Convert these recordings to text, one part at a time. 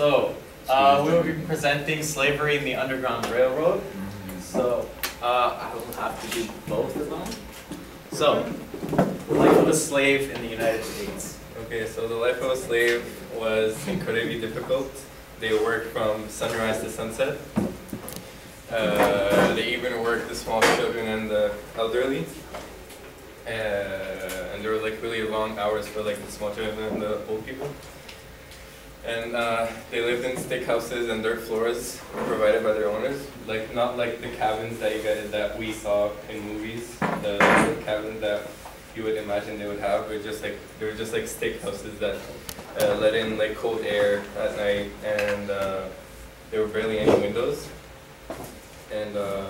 So, we will be presenting Slavery in the Underground Railroad. So, I will have to do both of them. So, life of a slave in the United States. Okay, so the life of a slave was incredibly difficult. They worked from sunrise to sunset. They even worked the small children and the elderly. And there were like really long hours for like the small children and the old people. And they lived in stick houses and dirt floors provided by their owners. Like not like the cabins that we saw in movies. The cabins that you would imagine they would have. They were just like stick houses that let in like cold air at night, and there were barely any windows. And the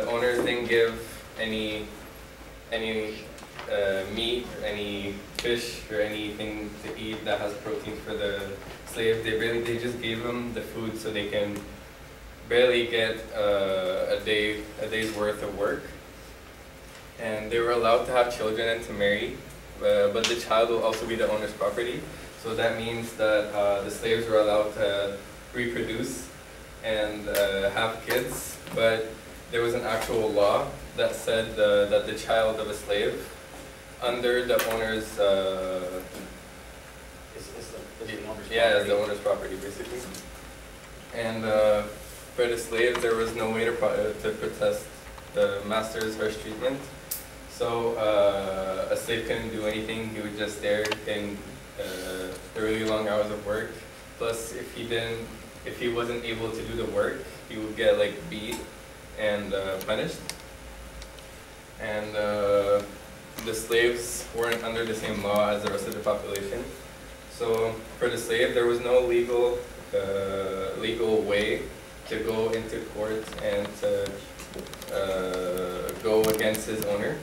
owners didn't give any meat or any fish or anything to eat that has protein for the slaves. They just gave them the food so they can barely get a day's worth of work. And they were allowed to have children and to marry, but the child will also be the owner's property. So that means that the slaves were allowed to reproduce and have kids, but there was an actual law that said that the child of a slave under the owner's Is the owner's is the owner's property basically. And for the slaves, there was no way to protest the master's harsh treatment. So a slave couldn't do anything. He would just stare in the really long hours of work. Plus, if he wasn't able to do the work, he would get like beat and punished. And the slaves weren't under the same law as the rest of the population. So for the slave, there was no legal way to go into court and to go against his owner.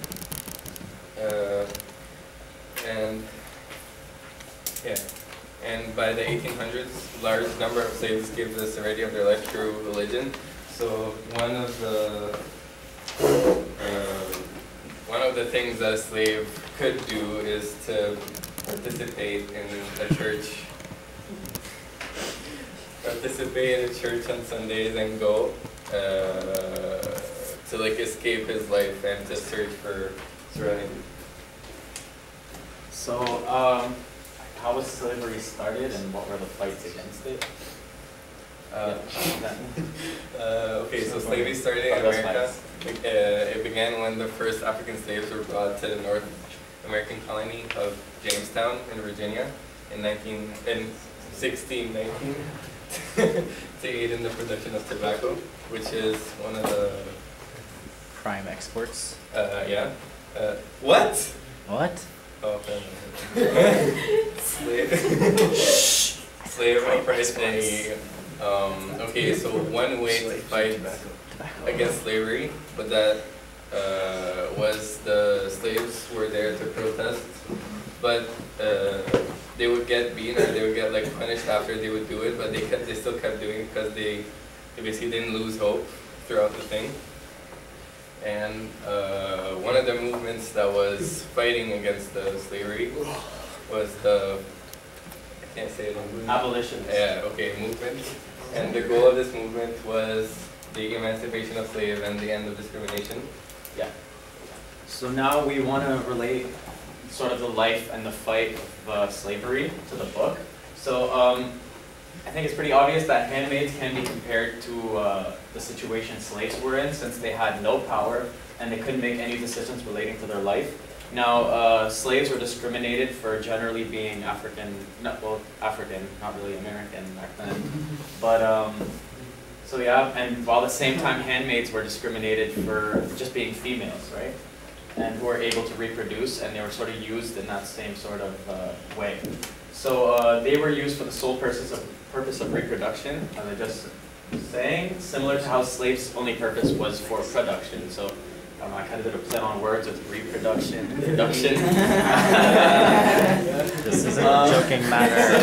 And by the 1800s, large number of slaves gave the severity of their life through religion. So one of the things that a slave could do is to participate in a church on Sundays and go to like escape his life and to search for serenity. So, how was slavery started and what were the fights against it? Okay, so slavery started in America. It began when the first African slaves were brought to the North American colony of Jamestown in Virginia in 1619 to aid in the production of tobacco, which is one of the prime exports. What? What? Oh, slave oppression. Okay, so one way to fight against slavery, but that was the slaves were there to protest, but they would get beaten or they would get like punished after they would do it, but they still kept doing it because they basically didn't lose hope throughout the thing. And one of the movements that was fighting against the slavery was the, I can't say it in English. Abolitionists. Yeah, okay, movement. And the goal of this movement was the emancipation of slaves and the end of discrimination. Yeah. So now we want to relate sort of the life and the fight of slavery to the book. So I think it's pretty obvious that handmaids can be compared to the situation slaves were in, since they had no power and they couldn't make any decisions relating to their life. Now, slaves were discriminated for generally being African, not really American back then. But, so yeah, and while at the same time handmaids were discriminated for just being females, right? And who were able to reproduce, and they were sort of used in that same sort of way. So they were used for the sole purpose of reproduction, as I just saying, similar to how slaves' only purpose was for production. So I don't know, I kind of did a play on words with reproduction and production. This is a joking matter.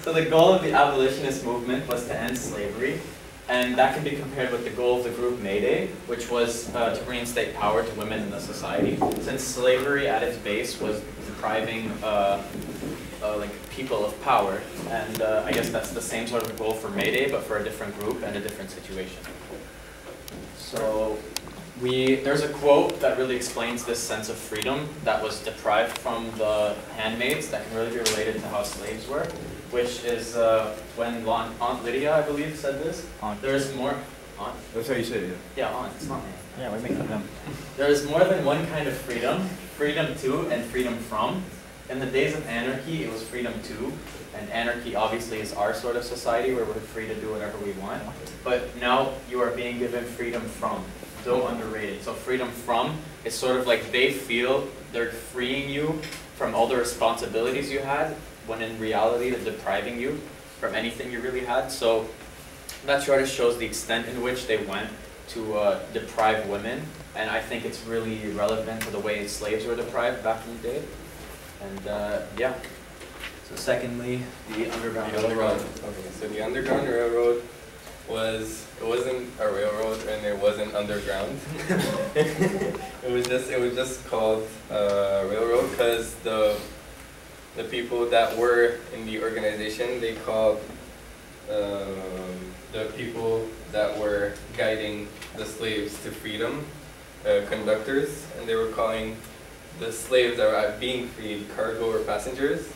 So the goal of the abolitionist movement was to end slavery. And that can be compared with the goal of the group Mayday, which was to reinstate power to women in the society. Since slavery at its base was depriving like people of power, and I guess that's the same sort of goal for Mayday, but for a different group and a different situation. So there's a quote that really explains this sense of freedom that was deprived from the handmaids that can really be related to how slaves were, which is when Aunt Lydia, I believe, said this. There's more. Aunt? That's how you say it, Yeah, Aunt. It's not me. Yeah, we make them. There is more than one kind of freedom, freedom to and freedom from. In the days of anarchy, it was freedom to, and anarchy obviously is our sort of society where we're free to do whatever we want. But now you are being given freedom from, though underrated. So freedom from is sort of like they feel they're freeing you from all the responsibilities you had, when in reality they're depriving you from anything you really had. So that sort of shows the extent in which they went to deprive women, and I think it's really relevant to the way slaves were deprived back in the day. And yeah. So secondly, the Underground Railroad. Okay, so the Underground Railroad it wasn't a railroad and it wasn't underground. it was just called railroad because the people that were in the organization, they called the people that were guiding the slaves to freedom conductors, and they were calling the slaves that were being freed cargo or passengers,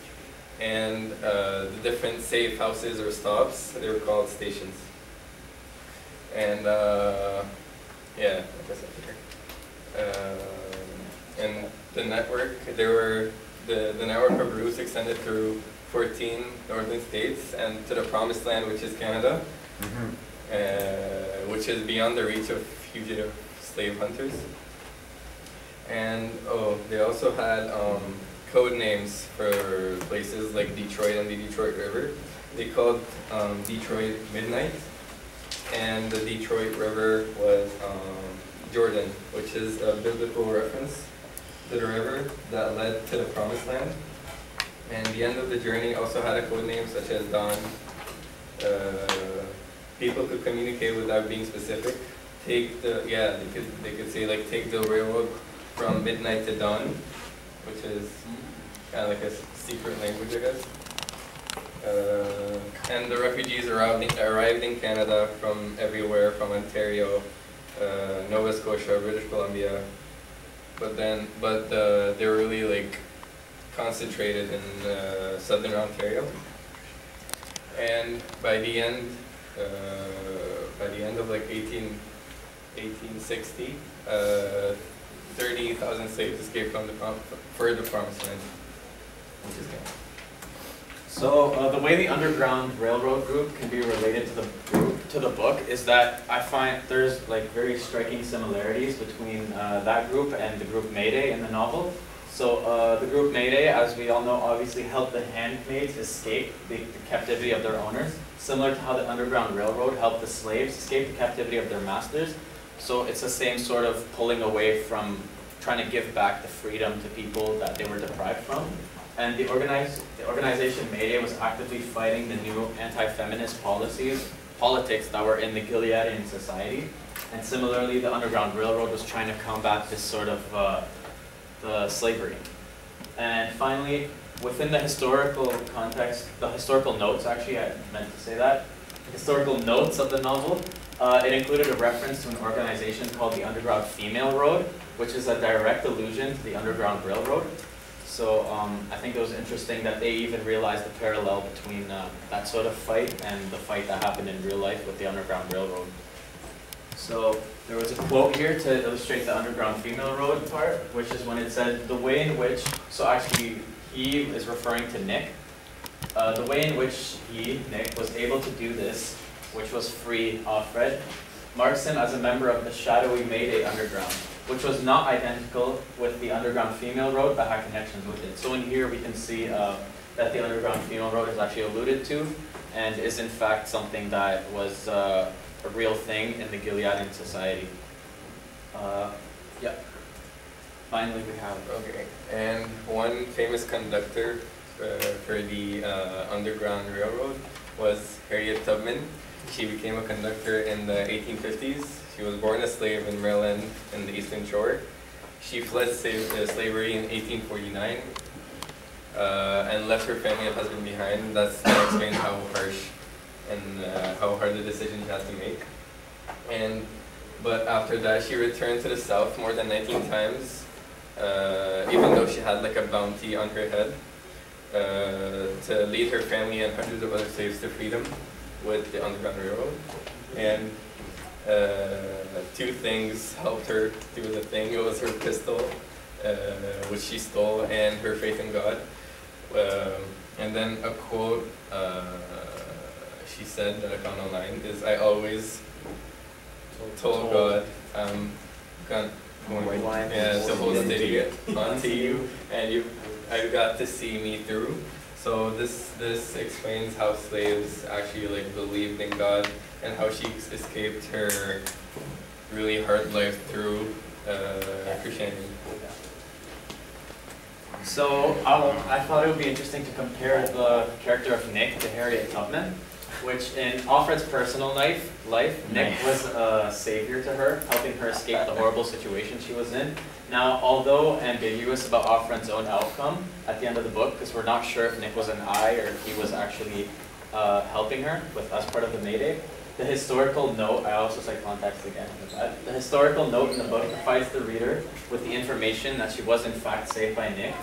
and the different safe houses or stops, they were called stations. And yeah, I guess and the network, the network of routes extended through 14 northern states and to the promised land, which is Canada, which is beyond the reach of fugitive slave hunters. And they also had code names for places like Detroit and the Detroit River. They called Detroit Midnight, and the Detroit River was Jordan, which is a biblical reference to the river that led to the Promised Land. And the end of the journey also had a code name such as Dawn. People could communicate without being specific. They could say like take the railroad from midnight to dawn, which is kind of like a secret language, I guess. And the refugees arrived in Canada from everywhere, from Ontario, Nova Scotia, British Columbia, but they were really like concentrated in southern Ontario. And by the end of like 1860, 30,000 slaves escaped from the Promised Land, which is Canada. So the way the Underground Railroad group can be related to the book is that I find there's like very striking similarities between that group and the group Mayday in the novel. So the group Mayday, as we all know, obviously helped the handmaids escape the captivity of their owners, similar to how the Underground Railroad helped the slaves escape the captivity of their masters. So it's the same sort of pulling away from trying to give back the freedom to people that they were deprived from. And the organization Mayday was actively fighting the new anti-feminist politics that were in the Gileadian society. And similarly, the Underground Railroad was trying to combat this sort of the slavery. And finally, within the historical context, the historical notes, actually, I meant to say that, the historical notes of the novel, it included a reference to an organization called the Underground Female Road, which is a direct allusion to the Underground Railroad. So I think it was interesting that they even realized the parallel between that sort of fight and the fight that happened in real life with the Underground Railroad. So there was a quote here to illustrate the Underground Female Road part, which is when it said, the way in which, so actually he is referring to Nick, the way in which Nick, was able to do this, which was free Alfred, marks him as a member of the shadowy Mayday Underground, which was not identical with the Underground Female Road, but had connections with it. So in here we can see that the Underground Female Road is actually alluded to, and is in fact something that was a real thing in the Gileadian society. Yeah. Finally we have... Okay, and one famous conductor for the Underground Railroad was Harriet Tubman. She became a conductor in the 1850s. She was born a slave in Maryland in the Eastern Shore. She fled slavery in 1849 and left her family and husband behind. That explains how harsh and how hard the decision she had to make. But after that, she returned to the South more than 19 times, even though she had like a bounty on her head, to lead her family and hundreds of other slaves to freedom with the Underground Railroad. And two things helped her do the thing. It was her pistol, which she stole, and her faith in God. And then a quote she said that I found online is, "I always told God, going to hold steady onto you, and I got to see me through." So this explains how slaves actually like believed in God and how she escaped her really hard life through Christianity. So I thought it would be interesting to compare the character of Nick to Harriet Tubman, which in Offred's personal life, Nick was a savior to her, helping her escape the horrible situation she was in. Now, although ambiguous about Offred's own outcome at the end of the book, because we're not sure if Nick was an eye or if he was actually helping her as part of the Mayday, the historical note, I also cite context again with that. The historical note in the book provides the reader with the information that she was in fact saved by Nick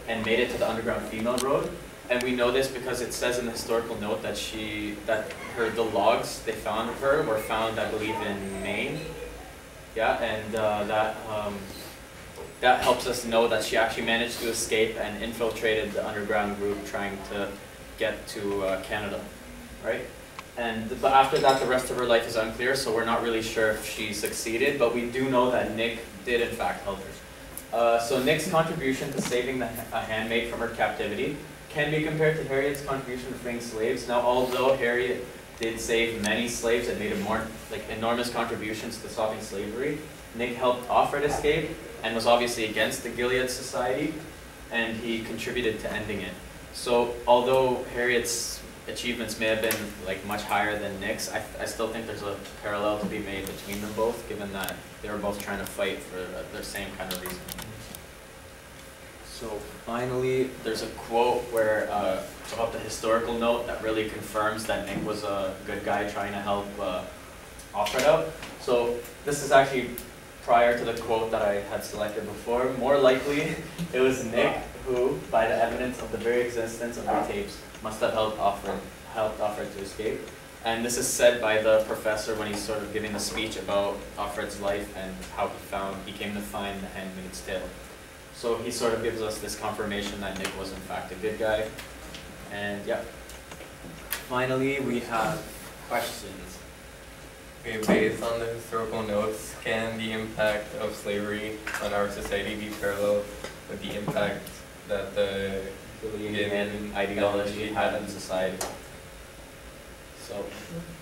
and made it to the Underground Female Road. And we know this because it says in the historical note that the logs they found of her were found, I believe, in Maine. Yeah, and that helps us know that she actually managed to escape and infiltrated the underground group trying to get to Canada, right? But after that, the rest of her life is unclear, so we're not really sure if she succeeded, but we do know that Nick did in fact help her. So Nick's contribution to saving a handmaid from her captivity can be compared to Harriet's contribution to freeing slaves. Now, although Harriet did save many slaves and made enormous contributions to stopping slavery, Nick helped Offred escape and was obviously against the Gilead Society, and he contributed to ending it. So although Harriet's achievements may have been much higher than Nick's, I still think there's a parallel to be made between them both, given that they were both trying to fight for the same kind of reason. So finally, there's a quote where about the historical note that really confirms that Nick was a good guy trying to help Offred out. So this is actually prior to the quote that I had selected before. More likely, it was Nick who, by the evidence of the very existence of the tapes, must have helped Offred to escape. And this is said by the professor when he's sort of giving the speech about Offred's life and how he came to find the Handmaid's Tale. So he sort of gives us this confirmation that Nick was in fact a good guy. And yeah. Finally, we have questions. Okay, based on the historical notes, can the impact of slavery on our society be parallel with the impact that the Gilead ideology had in society? So,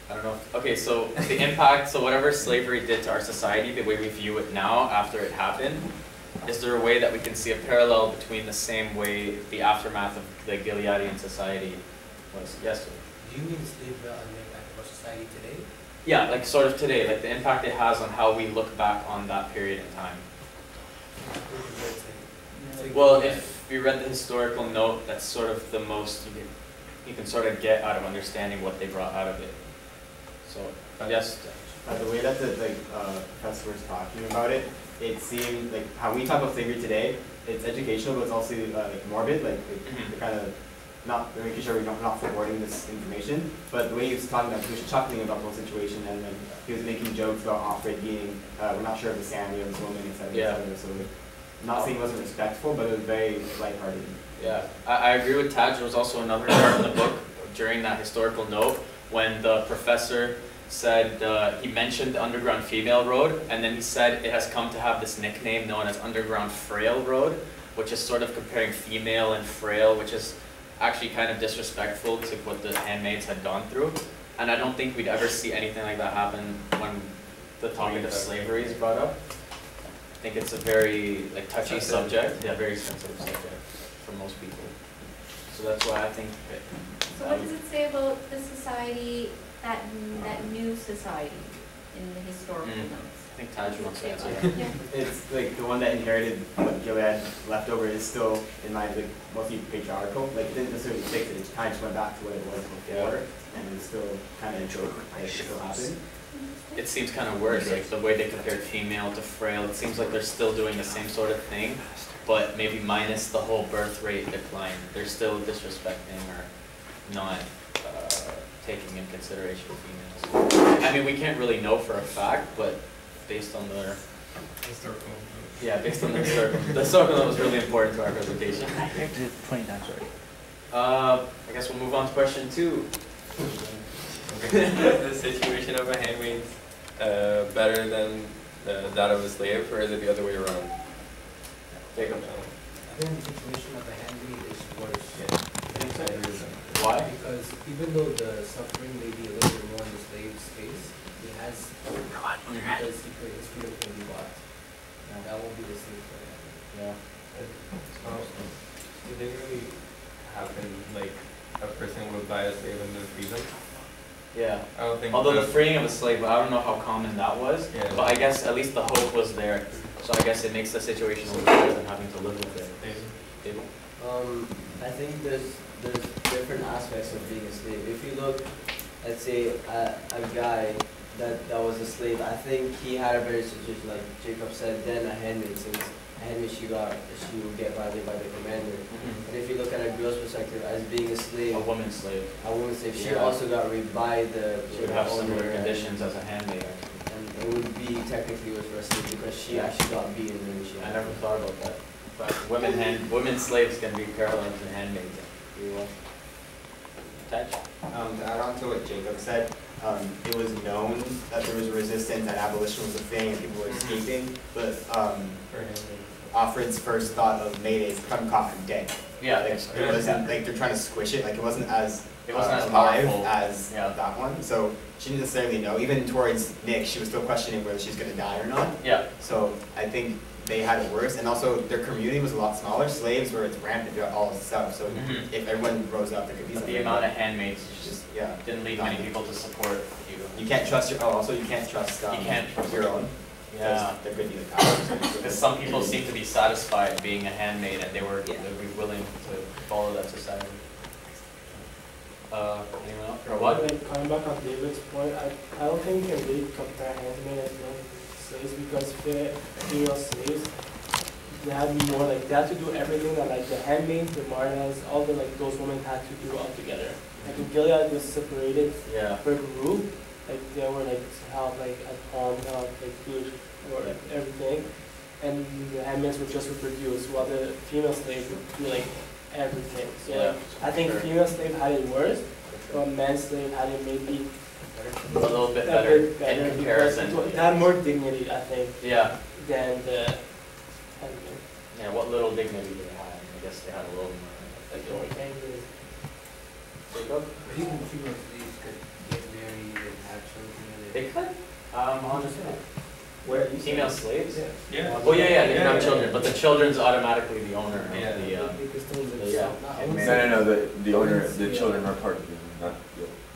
I don't know. Okay, so the impact, so whatever slavery did to our society, the way we view it now after it happened, is there a way that we can see a parallel between the same way the aftermath of the Gileadian society was? Yes, sir. Do you mean slavery on the impact of our society today? Yeah, sort of today, the impact it has on how we look back on that period in time. Well, if you read the historical note, that's sort of the most you can sort of get out of understanding what they brought out of it. So, yes. By the way that the professor was talking about it, it seemed like how we talk about slavery today, it's educational, but it's also morbid, they're kind of not making sure we're not forwarding this information. But the way he was talking about, he was chuckling about the whole situation, and then he was making jokes about Offred being, we're not sure of the sanity of this woman, etc. So not saying it wasn't respectful, but it was very lighthearted. Yeah, I agree with Taj. There was also another part in the book during that historical note when the professor said, he mentioned the Underground Female Road, and then he said it has come to have this nickname known as Underground Frail Road, which is sort of comparing female and frail, which is actually kind of disrespectful to what the handmaids had gone through. And I don't think we'd ever see anything like that happen when the topic of slavery is brought up. I think it's a very touchy subject, yeah, very sensitive subject for most people. So that's why I think So what does it say about the society that new society in the historical notes. I think Taj wants to answer. Yeah. It's like the one that inherited what Gilead left over is still in my like mostly patriarchal. Like it didn't necessarily fix it. It kind of just went back to what it was before, and it's still kind of a joke. Like it still happened. It seems kind of worse, like the way they compared female to frail. It seems like they're still doing the same sort of thing, but maybe minus the whole birth rate decline. They're still disrespecting or not taking in consideration females. I mean, we can't really know for a fact, but based on their Historical. yeah, based on the historical was really important to our presentation. I did it 20 times already. I guess we'll move on to question 2. Is the situation of a handmaid better than that of a slave, or is it the other way around? Jacob. I think the situation of the handmaid is worse. Why? Because even though the suffering may be a little bit more in the slave's case, it has, because his freedom can be bought. And that won't be the same for him. Yeah. It didn't really happen like a person would buy a slave and then free them. Yeah. I don't think. Although the freeing of a slave, I don't know how common that was, Yeah. but I guess at least the hope was there. So I guess it makes the situation a little better than having to live with it. Abel? I think there's different aspects of being a slave. If you look, let's say a guy that was a slave, I think he had a better situation, like Jacob said, than a handmaid, since a handmaid she would get violated by the commander. And if you look at a girl's perspective, as being a slave, A woman slave. she Yeah. also got raped by the She would have similar owner, conditions as a handmaid. and it would be technically worse for a slave because she actually got beaten when she. I never thought about that. But women slaves can be parallel to handmaids. You will. Taj? To add on to what Jacob said, it was known that there was resistance, that abolition was a thing, and people were escaping. But Alfred's first thought of Mayday is come caught and dead. Yeah. Like, it wasn't like they're trying to squish it. Like it wasn't as alive powerful as Yeah. that one. So she didn't necessarily know. Even towards Nick, she was still questioning whether she's going to die or not. Yeah. So I think they had it worse, and also their community was a lot smaller. Slaves were it's rampant throughout all the stuff. So Mhm. if everyone rose up, there could be But something. the amount of handmaids just yeah. didn't leave many people to support you. You can't trust your. Oh, also you can't trust. You can't trust your own. Yeah. There could be the power. Because some people seem to be satisfied being a handmaid and they would be willing to follow that society. Anyone else? Or what? Like, coming back on David's point, I don't think we can really compare handmaid and male slaves because female slaves, they had more like, they had to do everything that like the handmaids, the Marnas, all the like those women had to do all together. Like in Gilead was separated Yeah. per group, like they were like to help like at home, help like food or like, everything. And the handmaids would just reproduce while the female slave would do like everything. So Yeah, like, I think sure. female slave had it worse, but men slave had it maybe A little bit a better bit better in because comparison. it had more dignity, I think, Yeah. than the handmaid. Yeah, what little dignity they had. I guess they had a little more. Like the only thing is, Jacob? But even female slaves could get married and have children. And They could. Where Female slaves? Yeah. Oh yeah, they can Yeah. have children, but the children's automatically the owner of Yeah. they could still live Yeah. not No, the owner, the children are part of the owner,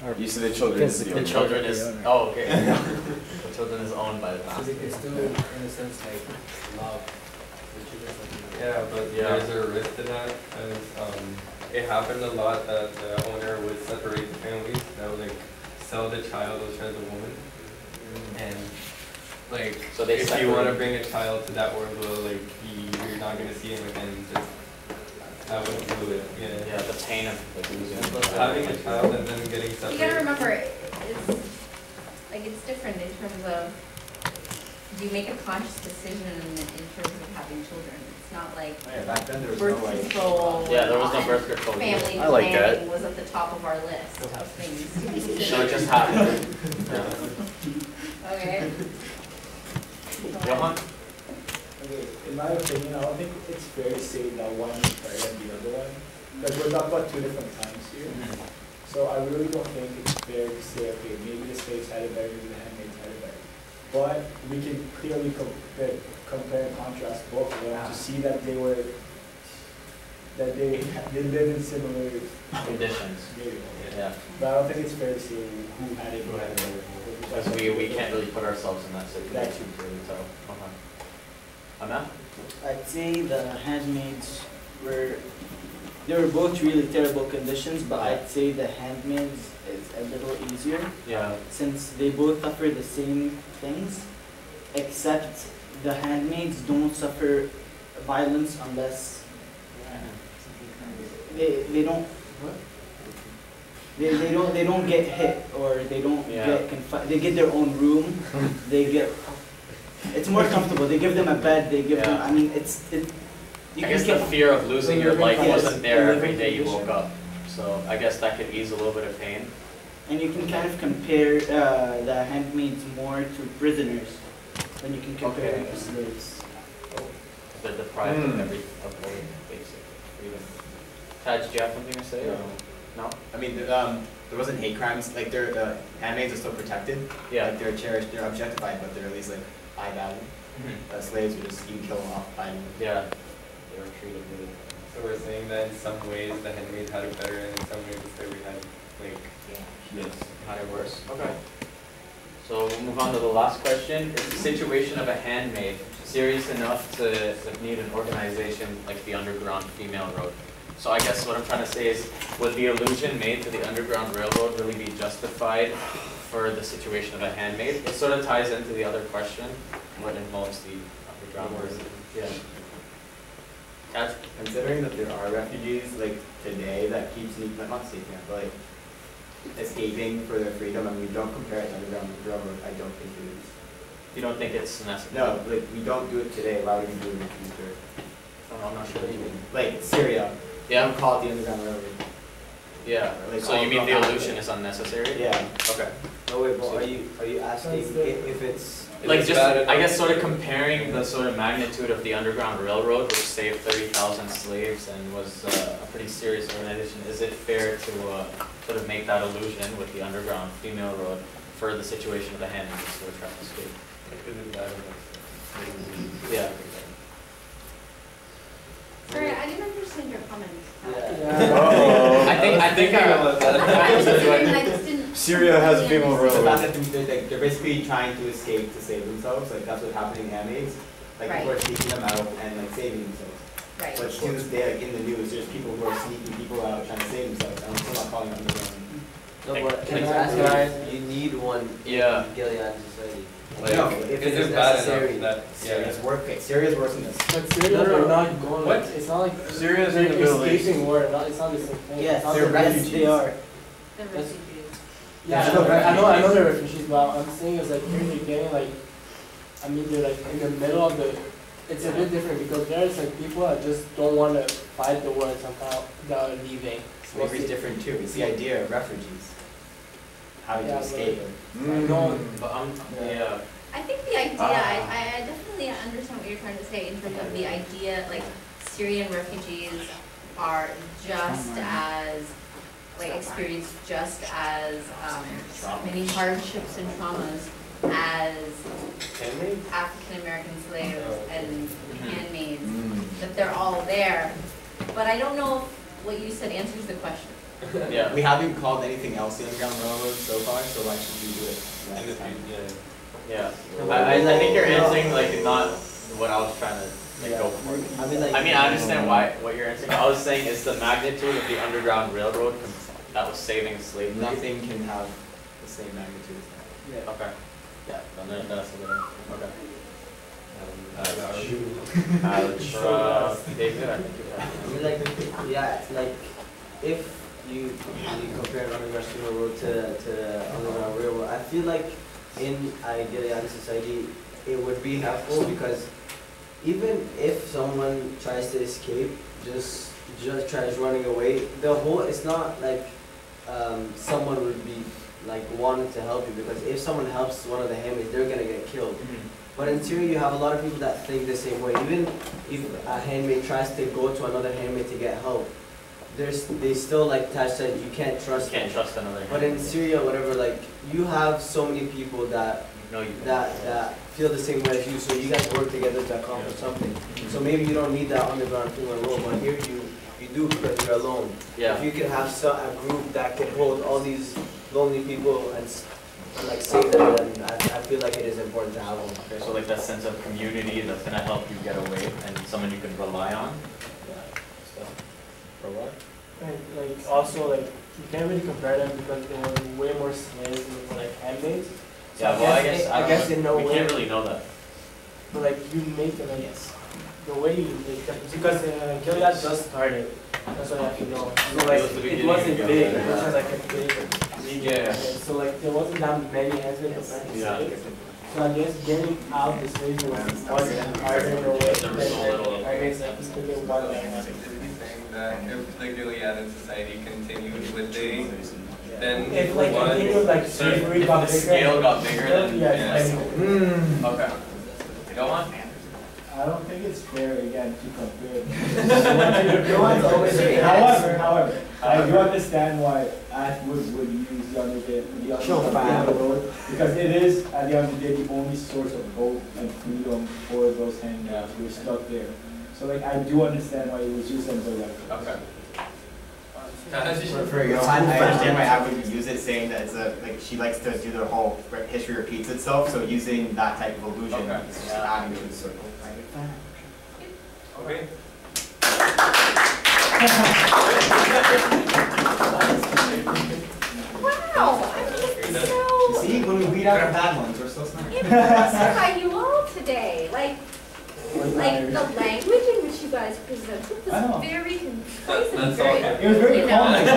not the, you said the children is the The owner. children is, owner. oh, okay. The children is owned by the So family. they can still, in a sense, like, love the children. Like, Yeah, but Yeah. there's a risk to that, as it happened a lot that the owner would separate the families. That would like sell the child or share the woman, and like So they if separate. you want to bring a child to that world, well, like you're not gonna see him again. Just that would do it. Yeah. Yeah, the pain of like losing. Having a child and then getting You gotta separated. remember, it's different in terms of, do you make a conscious decision in terms of having children? It's not like Oh, yeah, back then there was no birth like. control. Yeah, there was no and birth control. Family I like that. planning was at the top of our list of things to consider. So it just happened. Yeah. Okay. Johan? Okay, in my opinion, I don't think it's fair to say that one is better than the other one. Because we're talking about two different times here. So I really don't think it's fair to say, okay, maybe the slaves had it better, maybe the handmaids had it better. But we can clearly compare and contrast both of them to see that they were that they live in similar Conditions. maybe, Yeah. But I don't think it's fair to say who had it. Because we can't really put ourselves in that situation to really tell. Okay. Anna? I'd say the handmaids they were both really terrible conditions, but I'd say the handmaids is a little easier. Yeah. Since they both suffer the same things, except the handmaids don't suffer violence unless they don't. They don't get hit or they don't get confined. They get their own room. It's more comfortable. They give them a bed. They give them. I mean, I guess the fear of losing your life wasn't there every day you woke up. So I guess that could ease a little bit of pain. And you can kind of compare the handmaids more to prisoners than you can compare them to slaves. They're deprived of every basic freedom. Taj, do you have something to say? Or no? I mean, there wasn't hate crimes. Like, the handmaids are still protected. Yeah. Like, they're cherished, they're objectified, but they're at least like eye value. Slaves were just, you can kill them off by them. Yeah. They were treated really. So we're saying that in some ways the handmaid had it better, and in some ways the slavery had Had it worse. Okay. So we'll move on to the last question. Is the situation of a handmaid serious enough to need an organization like the Underground Female Road? So I guess what I'm trying to say is, would the allusion made to the Underground Railroad really be justified for the situation of a handmaid? It sort of ties into the other question, what involves the Underground Railroad. Yeah. Kat? Considering that there are refugees like today that keep sneaking, not sneaking, but like escaping for their freedom, and we don't compare it to Underground Railroad, I don't think it is. You don't think it's necessary? No, like we don't do it today. Why would we do it in the future? Oh, I'm not sure. Like Syria. Yeah. Don't call it the Underground Railroad. Yeah. Like, So you mean the illusion is unnecessary? Yeah. Okay. No wait, but are you asking if it's Like just, I guess, sort of comparing the sort of magnitude of the Underground Railroad, which saved 30,000 slaves and was a pretty serious organization. Is it fair to sort of make that illusion with the Underground Female Road for the situation of the handmaids who were trying to escape? Yeah. Sorry, I didn't understand your comments. Oh. I think I just didn't. Syria has a female really railroad. understand. They're basically trying to escape to save themselves. Like that's what's happening in handmaids. Like people are sneaking them out and like saving themselves. Right. But to this day, like in the news, there's people who are sneaking people out trying to save themselves. I'm still not calling it underground. no, Like- but like- asking, you need one Yeah. in Gilead society. Like, No, if is it is it bad necessary. enough that Syria's worse. Okay, Syria's worse than this. But Syria, they're not going. What? It's not like Syria's they're in the Middle East. escaping war. It's not the same thing. Yes, It's not they're the- refugees. they are. The refugees. Yeah, They're still I know refugees. they're refugees, but I'm saying is like here they're getting like, I mean they're like in the middle of the. It's a bit different because there's like people that just don't want to fight the war and somehow that are leaving. Slavery's different too. It's the idea of refugees. How to Yeah, escape it. No, But yeah. I think the idea, I definitely understand what you're trying to say in terms of the idea, like Syrian refugees are just as, like experience just as many hardships and traumas as African American slaves and handmaids, that they're all there. But I don't know if what you said answers the question. Yeah. We haven't called anything else the Underground Railroad so far, so why should we do it next time? Yeah. I think you're answering like not what I was trying to like go for. I mean I understand what you're answering. I was saying it's the magnitude of the Underground Railroad that was saving slavery. Nothing can have the same magnitude as that. Okay. Yeah. Then that's a good one. Okay. David, I think you I mean, like, yeah, like, if you compare Underground Female Road to Underground Railroad, I feel like in Gilead society, it would be helpful because even if someone tries to escape, just tries running away, it's not like someone would be like wanting to help you, because if someone helps one of the handmaids, they're gonna get killed. But in Syria, you have a lot of people that think the same way. Even if a handmaid tries to go to another handmaid to get help, they still, like Tash said, you can't trust them. can't trust another. But in Syria, whatever, like you have so many people that feel the same way as you, so you guys work together to accomplish something. So maybe you don't need that Underground Female Road, but here you do because you're alone. Yeah. If you can have a group that can hold all these lonely people and like save them, then I feel like it is important to have one. Okay, so like that sense of community that's gonna help you get away and someone you can rely on. For what? And like also like you can't really compare them because there were way more slaves than there were like handmaids. So Yeah, well, I guess in no we way. can't really know that. But like you make them like the way you make them because Gilead just started. That's what I have to know. So like it wasn't big. It was like a big region. Yeah. So like there wasn't that many handmaids compared to slaves. So I guess getting out the slaves wasn't harder in a way than handmaids like people get one like That if the Gilead society continued with then if like one, continued like slavery If got the bigger. scale got bigger, then Yeah. Okay. Go on. I don't think it's fair again to compare. However, However, I do understand why Ashwood would use the Underground Railroad because it is at the end of the day the only source of hope and freedom for those handmaids who are stuck there. So like I do understand why it was used as a weapon. Okay. I understand why Ab would use it, saying that it's like she likes to do the whole history repeats itself. So using that type of illusion, Okay. it's just adding to the circle. Okay. Wow, I mean, so See, when we beat out the bad ones, we're so smart. impressed by you all today. Like the language in which you guys presented I know. was very concise and That's very, all. It was very you know, calming.